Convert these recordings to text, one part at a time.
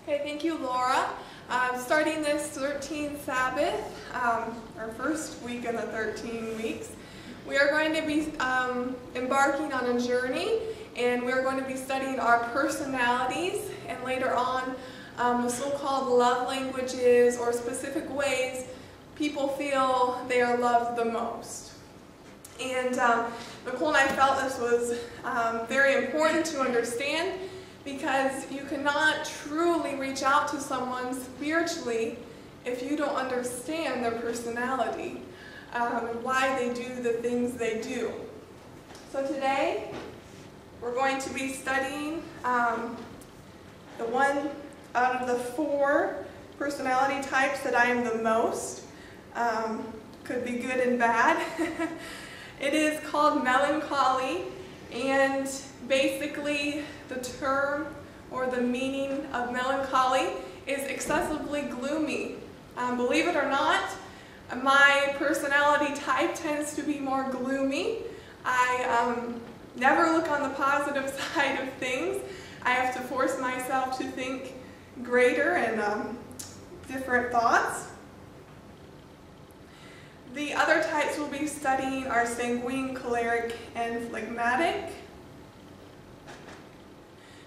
Okay, thank you, Laura. Starting this 13th Sabbath, our first week in the 13 weeks, we are going to be embarking on a journey, and we're going to be studying our personalities, and later on the so-called love languages or specific ways people feel they are loved the most. And Nicole and I felt this was very important to understand, because you cannot truly reach out to someone spiritually if you don't understand their personality and why they do the things they do. So today we're going to be studying the one out of the 4 personality types that I am the most. Could be good and bad. It is called melancholy, and basically the term or the meaning of melancholy is excessively gloomy. Believe it or not, my personality type tends to be more gloomy. I never look on the positive side of things. I have to force myself to think greater and different thoughts. The other types we'll be studying are sanguine, choleric, and phlegmatic.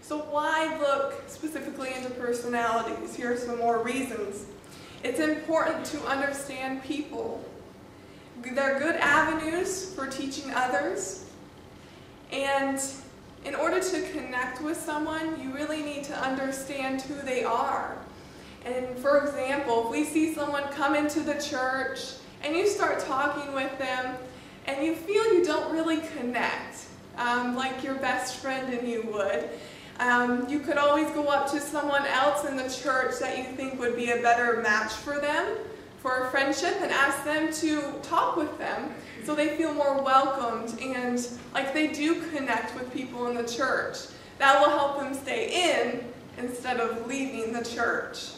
So why look specifically into personalities? Here are some more reasons. It's important to understand people. They're good avenues for teaching others. And in order to connect with someone, you really need to understand who they are. And for example, if we see someone come into the church and you start talking with them and you feel you don't really connect, like your best friend and you would, you could always go up to someone else in the church that you think would be a better match for them, for a friendship, and ask them to talk with them so they feel more welcomed and like they do connect with people in the church. That will help them stay in instead of leaving the church.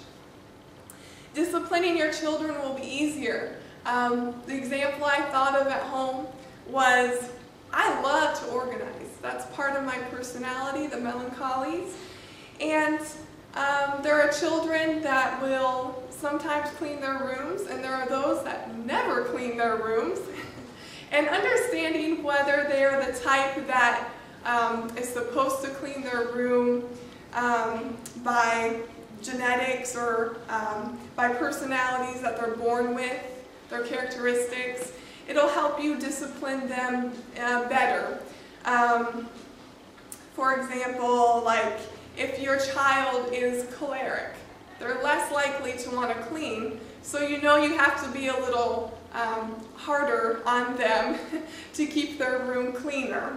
Disciplining your children will be easier. The example I thought of at home was, I love to organize. That's part of my personality, the melancholies. And there are children that will sometimes clean their rooms, and there are those that never clean their rooms. And understanding whether they're the type that is supposed to clean their room by genetics or by personalities that they're born with, their characteristics, it'll help you discipline them better. For example, like if your child is choleric, they're less likely to want to clean, so you know you have to be a little harder on them to keep their room cleaner.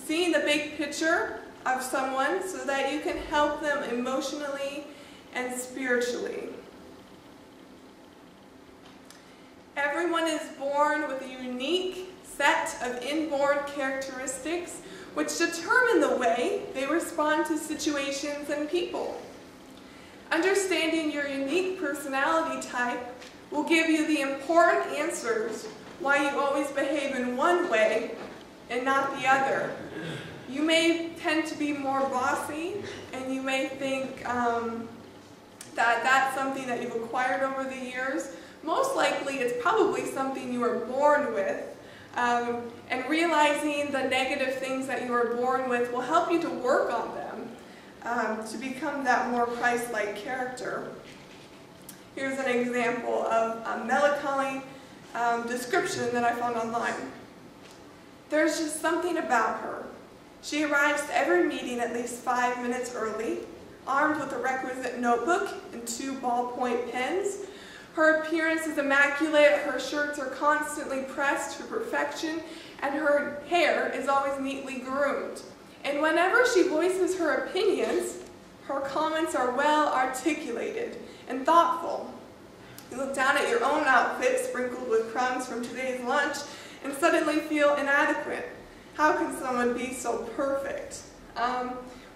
Seeing the big picture of someone so that you can help them emotionally and spiritually. Everyone is born with a unique set of inborn characteristics which determine the way they respond to situations and people. Understanding your unique personality type will give you the important answers why you always behave in one way and not the other. You may tend to be more bossy, and you may think that that's something that you've acquired over the years. Most likely it's probably something you were born with, and realizing the negative things that you were born with will help you to work on them to become that more Christ-like character. Here's an example of a melancholy description that I found online. There's just something about her. She arrives to every meeting at least 5 minutes early, armed with a requisite notebook and 2 ballpoint pens. Her appearance is immaculate, her shirts are constantly pressed to perfection, and her hair is always neatly groomed. And whenever she voices her opinions, her comments are well articulated and thoughtful. You look down at your own outfit sprinkled with crumbs from today's lunch and suddenly feel inadequate. How can someone be so perfect?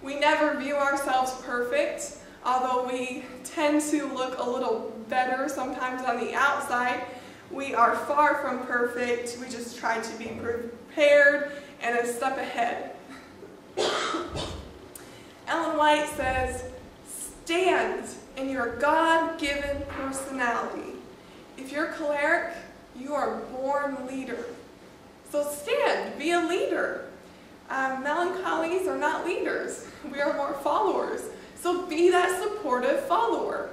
We never view ourselves perfect. Although we tend to look a little better sometimes on the outside, we are far from perfect. We just try to be prepared and a step ahead. Ellen White says, stand in your God-given personality. If you're choleric, you are a born leader. So stand, be a leader. Melancholies are not leaders. We are more followers. So be that supportive follower.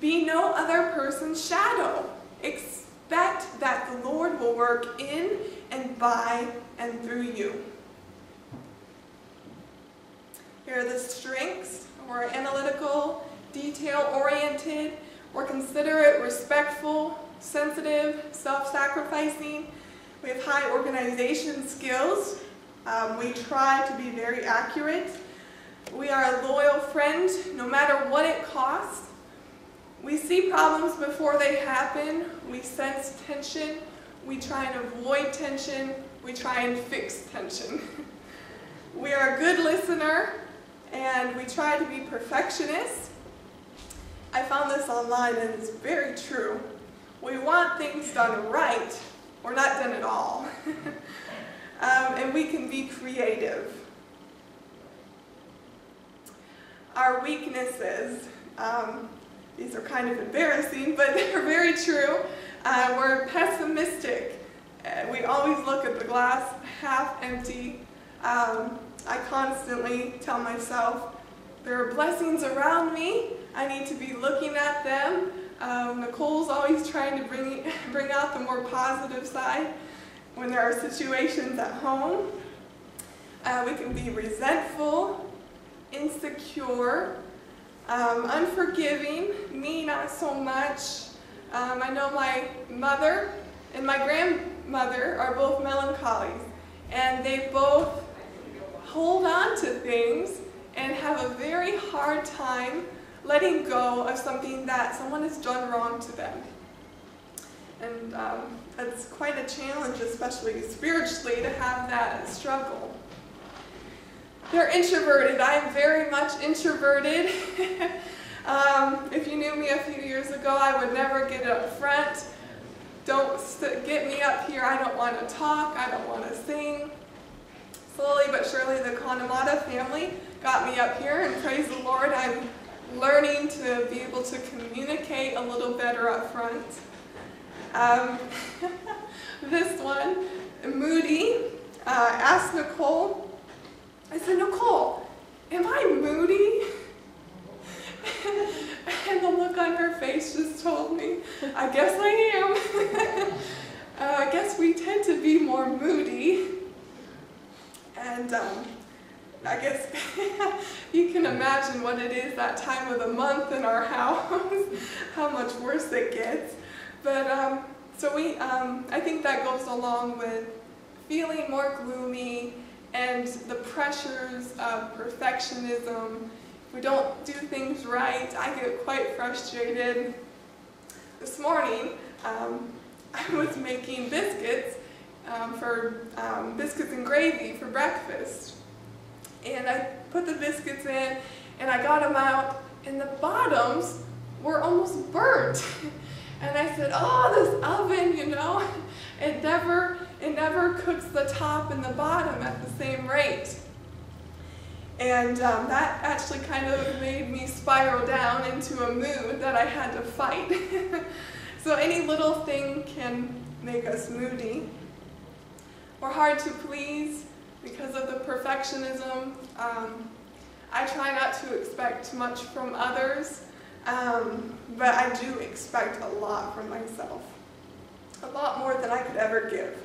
Be no other person's shadow. Expect that the Lord will work in and by and through you. Here are the strengths. We're analytical, detail-oriented, we're considerate, respectful, sensitive, self-sacrificing. We have high organization skills. We try to be very accurate. We are a loyal friend, no matter what it costs. We see problems before they happen. We sense tension. We try and avoid tension. We try and fix tension. We are a good listener, and we try to be perfectionists. I found this online, and it's very true. We want things done right, or not done at all. And we can be creative. Our weaknesses, these are kind of embarrassing, but they're very true. We're pessimistic. We always look at the glass half empty. I constantly tell myself, there are blessings around me. I need to be looking at them. Nicole's always trying to bring out the more positive side when there are situations at home. We can be resentful, insecure, unforgiving, me not so much. I know my mother and my grandmother are both melancholies, and they both hold on to things and have a very hard time letting go of something that someone has done wrong to them. And it's quite a challenge, especially spiritually, to have that struggle. They're introverted. I am very much introverted. If you knew me a few years ago, I would never get up front. Don't get me up here. I don't want to talk. I don't want to sing. Slowly but surely, the Kanemata family got me up here, and praise the Lord, I'm learning to be able to communicate a little better up front. This one, Moody, asked Nicole, I said, Nicole, am I moody? And the look on her face just told me, I guess I am. I guess we tend to be more moody. And I guess you can imagine what it is that time of the month in our house, how much worse it gets. But so I think that goes along with feeling more gloomy and the pressures of perfectionism. If we don't do things right, I get quite frustrated. This morning, I was making biscuits biscuits and gravy for breakfast. And I put the biscuits in, and I got them out, and the bottoms were almost burnt. And I said, oh, this oven, you know, it never cooks the top and the bottom at the same rate. And that actually kind of made me spiral down into a mood that I had to fight. So any little thing can make us moody. We're hard to please because of the perfectionism. I try not to expect much from others, but I do expect a lot from myself. A lot more than I could ever give.